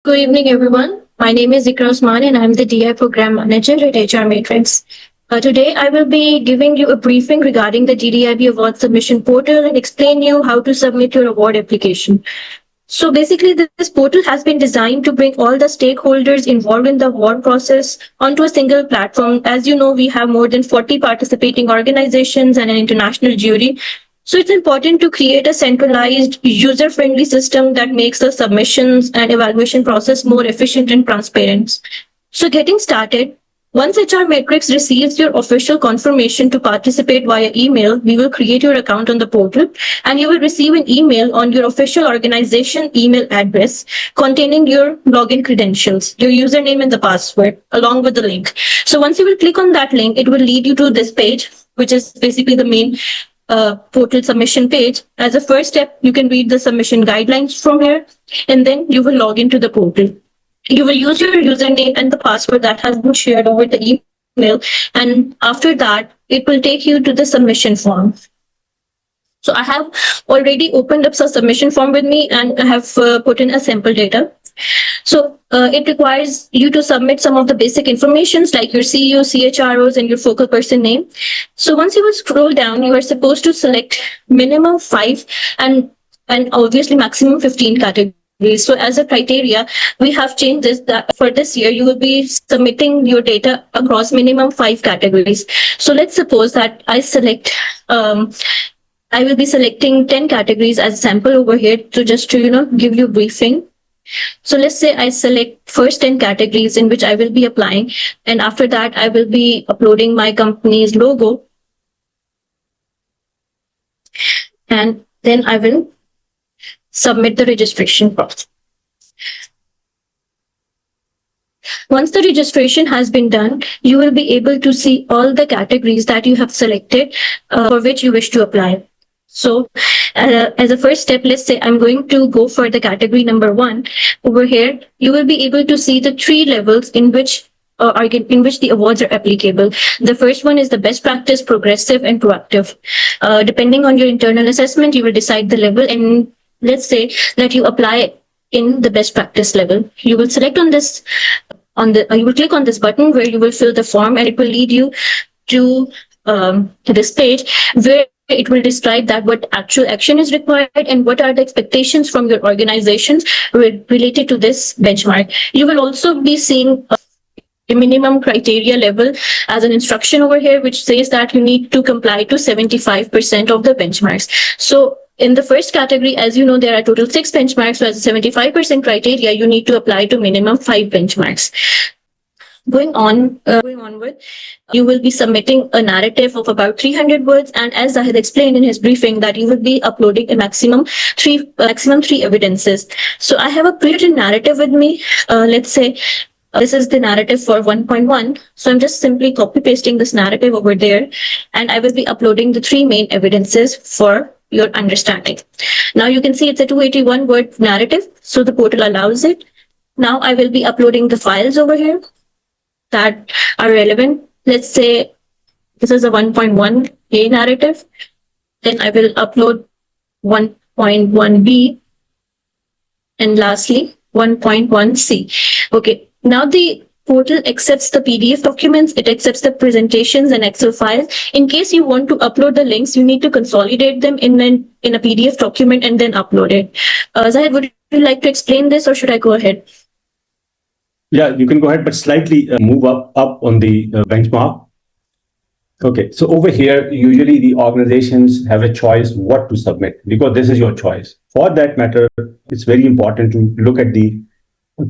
Good evening, everyone. My name is Zikra Osman, and I'm the DI Program Manager at HR Matrix. Today, I will be giving you a briefing regarding the GDEIB Award Submission Portal and explain you how to submit your award application. So basically, this portal has been designed to bring all the stakeholders involved in the award process onto a single platform. As you know, we have more than 40 participating organizations and an international jury. So it's important to create a centralized, user-friendly system that makes the submissions and evaluation process more efficient and transparent. So getting started, once HR Matrix receives your official confirmation to participate via email, we will create your account on the portal and you will receive an email on your official organization email address containing your login credentials, your username and the password along with the link. So once you will click on that link, it will lead you to this page, which is basically the main portal submission page. As a first step, you can read the submission guidelines from here, and then you will log into the portal. You will use your username and the password that has been shared over the email, and after that, it will take you to the submission form. So I have already opened up a submission form with me, and I have put in a sample data. So it requires you to submit some of the basic informations like your CEO, CHROs, and your focal person name. So once you will scroll down, you are supposed to select minimum 5 and obviously maximum 15 categories. So as a criteria, we have changed this that for this year, you will be submitting your data across minimum 5 categories. So let's suppose that I select I will be selecting 10 categories as a sample over here to just to give you a briefing. So let's say I select first 10 categories in which I will be applying, and after that I will be uploading my company's logo, and then I will submit the registration process. Once the registration has been done, you will be able to see all the categories that you have selected for which you wish to apply. So as a first step, let's say I'm going to go for the category number 1. Over here, you will be able to see the 3 levels in which the awards are applicable. The first one is the best practice, progressive, and proactive. Depending on your internal assessment, you will decide the level. And let's say that you apply in the best practice level. You will select on this, you will click on this button where you will fill the form, and it will lead you to this page where it will describe that what actual action is required and what are the expectations from your organizations related to this benchmark. You will also be seeing a minimum criteria level as an instruction over here, which says that you need to comply to 75% of the benchmarks. So in the first category, as you know, there are total 6 benchmarks. So as a 75% criteria, you need to apply to minimum 5 benchmarks. Going onward, you will be submitting a narrative of about 300 words, and as I had explained in his briefing, that you will be uploading a maximum 3 evidences. So I have a pre-written narrative with me. Let's say this is the narrative for 1.1. So I'm just simply copy pasting this narrative over there, and I will be uploading the 3 main evidences for your understanding. Now you can see it's a 281 word narrative, so the portal allows it. Now I will be uploading the files over here that are relevant. Let's say this is a 1.1a narrative. Then I will upload 1.1b, and lastly 1.1c. Okay, now the portal accepts the PDF documents, it accepts the presentations and Excel files. In case you want to upload the links, you need to consolidate them in a PDF document and then upload it. Zahid, would you like to explain this, or should I go ahead? Yeah, you can go ahead, but slightly move up on the benchmark. Okay, so over here, usually the organizations have a choice what to submit because this is your choice. For that matter, it's very important to look at the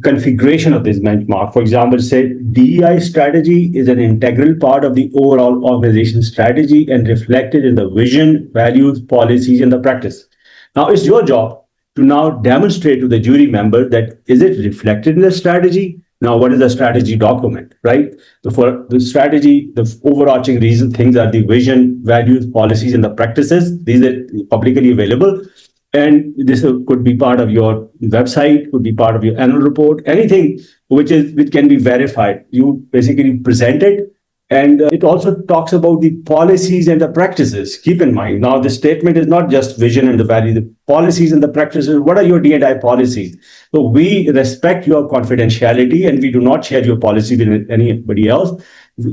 configuration of this benchmark. For example, say DEI strategy is an integral part of the overall organization strategy and reflected in the vision, values, policies, and the practice. Now, it's your job to now demonstrate to the jury member that is it reflected in the strategy. Now, what is the strategy document, right? So for the strategy, the overarching things are the vision, values, policies, and the practices. These are publicly available. And this could be part of your website, could be part of your annual report, anything which can be verified. You basically present it And it also talks about the policies and the practices. Keep in mind, now the statement is not just vision and the value, the policies and the practices. What are your D&I policies? So we respect your confidentiality and we do not share your policy with anybody else.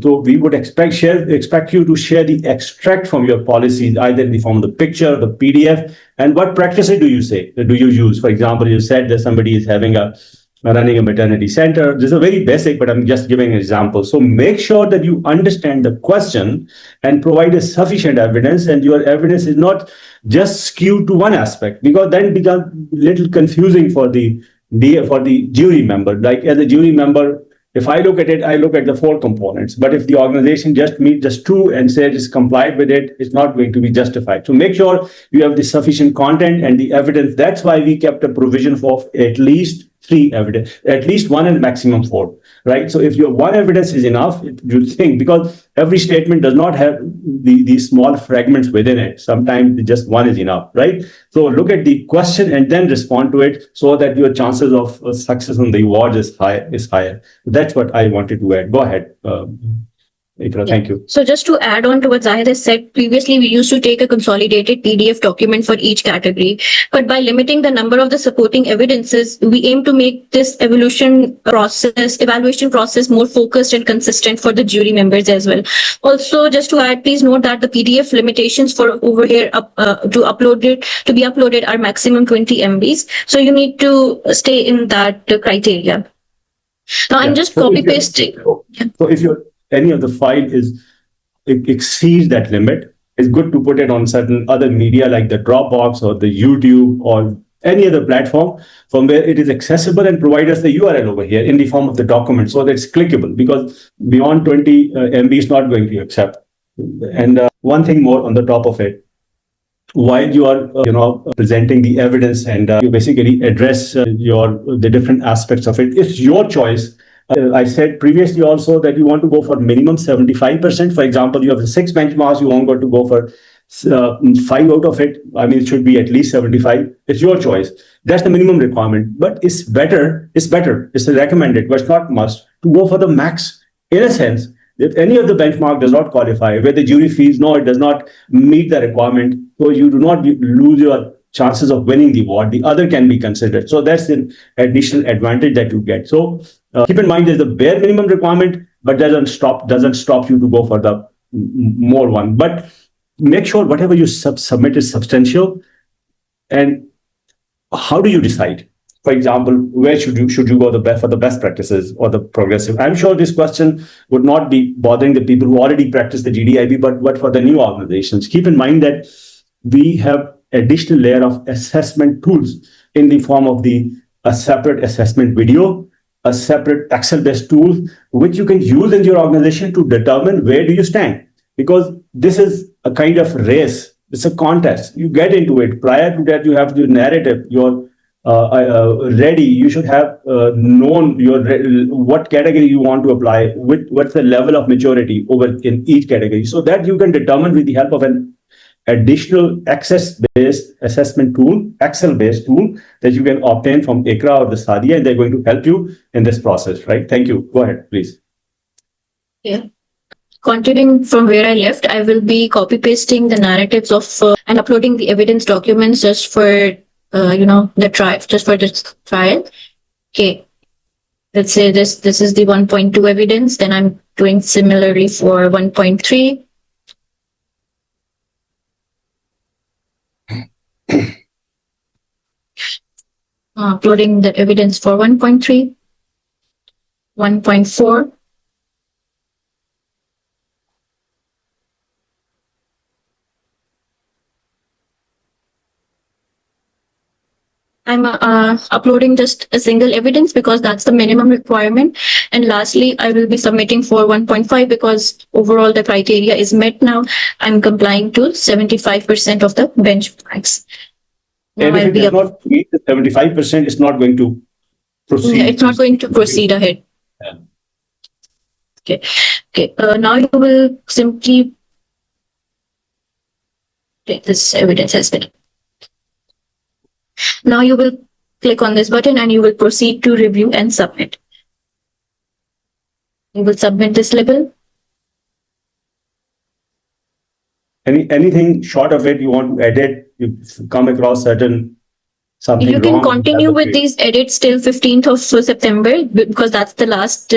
So we would expect you to share the extract from your policies, either in the form of the picture, the PDF, and what practices do you use? For example, you said that somebody is running a maternity center. This is a very basic, but I'm just giving an example. So make sure that you understand the question and provide a sufficient evidence, and your evidence is not just skewed to one aspect, because then it becomes a little confusing for the jury member. Like as a jury member, if I look at it, I look at the four components. But if the organization just meets just two and says it's complied with it, it's not going to be justified. So make sure you have the sufficient content and the evidence. That's why we kept a provision for at least three evidence, at least one and maximum four, right? So if your one evidence is enough, you think, because every statement does not have these small fragments within it. Sometimes just one is enough, right? So look at the question and then respond to it so that your chances of success on the award is higher. That's what I wanted to add. Go ahead. Ikra, thank you. So just to add on to what Zahid has said, previously we used to take a consolidated PDF document for each category, but by limiting the number of the supporting evidences, we aim to make this evaluation process more focused and consistent for the jury members as well. Also, just to add, please note that the PDF limitations for over here to be uploaded are maximum 20 MBs. So you need to stay in that criteria. Now I'm just copy pasting. So if any of the file exceeds that limit, it's good to put it on certain other media like the Dropbox or the YouTube or any other platform from where it is accessible, and provide us the URL over here in the form of the document so that it's clickable, because beyond 20 MB is not going to accept. And one thing more on the top of it, while you are presenting the evidence and you basically address the different aspects of it, it's your choice. I said previously also that you want to go for minimum 75%. For example, you have 6 benchmarks, you want to go for 5 out of it. I mean, it should be at least 75. It's your choice. That's the minimum requirement. But it's better. It's recommended, but it's not must to go for the max. In a sense, if any of the benchmark does not qualify, where the jury feels no, it does not meet the requirement, so you do not lose your chances of winning the award, the other can be considered. So that's an additional advantage that you get. So keep in mind there's the bare minimum requirement, but doesn't stop you to go for the more one. But make sure whatever you submit is substantial. And how do you decide? For example, where should you go for the best practices or the progressive? I'm sure this question would not be bothering the people who already practice the GDEIB, but for the new organizations, keep in mind that we have additional layer of assessment tools in the form of a separate assessment video, a separate Excel-based tool, which you can use in your organization to determine where do you stand. Because this is a kind of race. It's a contest. You get into it. Prior to that, you have your narrative, your ready. You should have known what category you want to apply, what's the level of maturity over in each category, so that you can determine with the help of an additional access-based assessment tool, Excel-based tool that you can obtain from ICRA or the Sadia, and they're going to help you in this process, right? Thank you. Go ahead, please. Yeah. Continuing from where I left, I will be copy-pasting the narratives of and uploading the evidence documents just for the trial, just for this trial. Okay. Let's say this is the 1.2 evidence. Then I'm doing similarly for 1.3. Uploading the evidence for 1.3, 1.4. I'm uploading just a single evidence because that's the minimum requirement. And lastly, I will be submitting for 1.5 because overall the criteria is met now. I'm complying to 75% of the benchmarks. And if it does not meet the 75%, it's not going to proceed. Yeah, it's not going to proceed ahead. Yeah. Okay. Now you will simply take this evidence has been. Now you will click on this button and you will proceed to review and submit. You will submit this label. Anything short of it you want to edit, you come across something You can wrong. continue with these edits till 15th of September because that's the last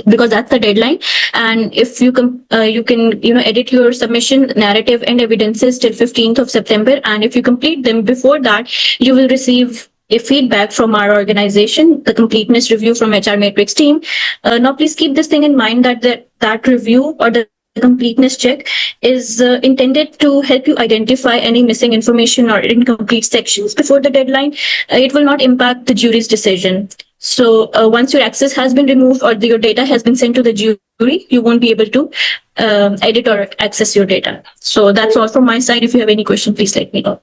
because that's the deadline. And if you can edit your submission narrative and evidences till 15th of September. And if you complete them before that, you will receive a feedback from our organization, the completeness review from HR Matrix team. Now, please keep this thing in mind that review or the completeness check is intended to help you identify any missing information or incomplete sections before the deadline. It will not impact the jury's decision. So once your access has been removed or your data has been sent to the jury, you won't be able to edit or access your data. So that's all from my side. If you have any question, please let me know.